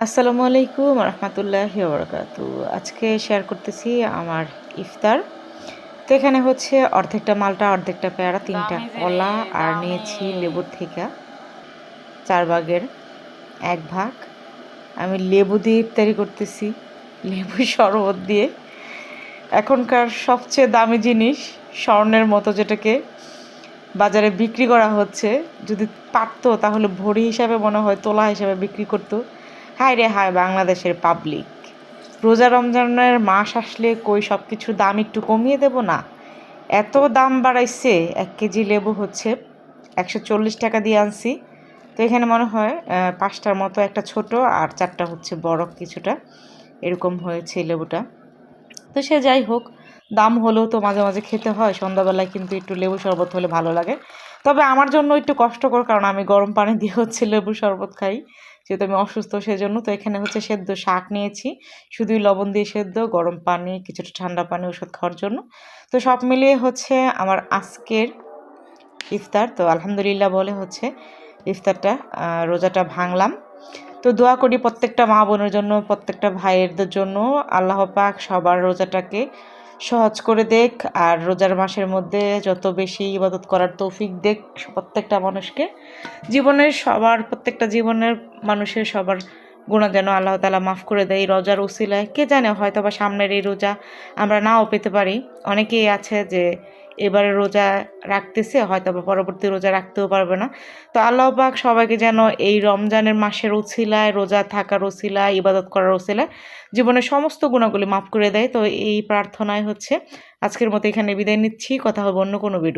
আসসালামু আলাইকুম রহমতুল্লাহি ওবরাকাতু। আজকে শেয়ার করতেছি আমার ইফতার। তো এখানে হচ্ছে অর্ধেকটা মালটা, অর্ধেকটা পেয়ারা, ৩টা কলা আর নিয়েছি লেবুর থেকে ৪ ভাগের ১ ভাগ। আমি লেবু দিয়ে ইফতারি করতেছি, লেবু শরবত দিয়ে। এখনকার সবচেয়ে দামি জিনিস স্বর্ণের মতো যেটাকে বাজারে বিক্রি করা হচ্ছে, যদি পারতো তাহলে ভরি হিসাবে মনে হয় তোলা হিসাবে বিক্রি করতো। হায় রে হায় বাংলাদেশের পাবলিক! রোজা রমজানের মাস আসলে কই সব কিছুর দাম একটু কমিয়ে দেব না? এত দাম বাড়াইছে। ১ কেজি লেবু হচ্ছে ১৪০ টাকা দিয়ে আনছি। তো এখানে মনে হয় ৫টার মতো, একটা ছোট আর ৪টা হচ্ছে বড় কিছুটা, এরকম হয়েছে লেবুটা। তো সে যাই হোক, দাম হলেও তো মাঝে মাঝে খেতে হয়। সন্ধ্যাবেলায় কিন্তু একটু লেবু শরবত হলে ভালো লাগে। তবে আমার জন্য একটু কষ্টকর, কারণ আমি গরম পানি দিয়ে হচ্ছে লেবু শরবত খাই, যেহেতু আমি অসুস্থ সেজন্য। তো এখানে হচ্ছে সেদ্ধ শাক নিয়েছি, শুধুই লবণ দিয়ে সেদ্ধ, গরম পানি, কিছুটা ঠান্ডা পানি ওষুধ খাওয়ার জন্য। তো সব মিলিয়ে হচ্ছে আমার আজকের ইফতার। তো আলহামদুলিল্লাহ বলে হচ্ছে ইফতারটা, রোজাটা ভাঙলাম। তো দোয়া করি প্রত্যেকটা মা বোনের জন্য, প্রত্যেকটা ভাইয়েরদের জন্য আল্লাহ পাক সবার রোজাটাকে সহজ করে দেখ, আর রোজার মাসের মধ্যে যত বেশি ইবাদত করার তৌফিক দেখ প্রত্যেকটা মানুষকে। জীবনের সবার, প্রত্যেকটা জীবনের মানুষের সবার গুনাহ যেন আল্লাহ তাআলা মাফ করে দেয় রোজার উসিলায়। কে জানে, হয়তো বা সামনের এই রোজা আমরা নাও পেতে পারি। অনেকেই আছে যে এবারে রোজা রাখতেছে, হয়তো বা পরবর্তী রোজা রাখতেও পারবে না। তো আল্লাহ পাক সবাইকে যেন এই রমজানের মাসের উছিলায়, রোজা থাকার উছিলায়, ইবাদত করার উছিলায় জীবনের সমস্ত গুণাগুলি মাফ করে দেয়। তো এই প্রার্থনায় হচ্ছে আজকের মতো এখানে বিদায় নিচ্ছি। কথা হবে অন্য কোনো ভিডিও।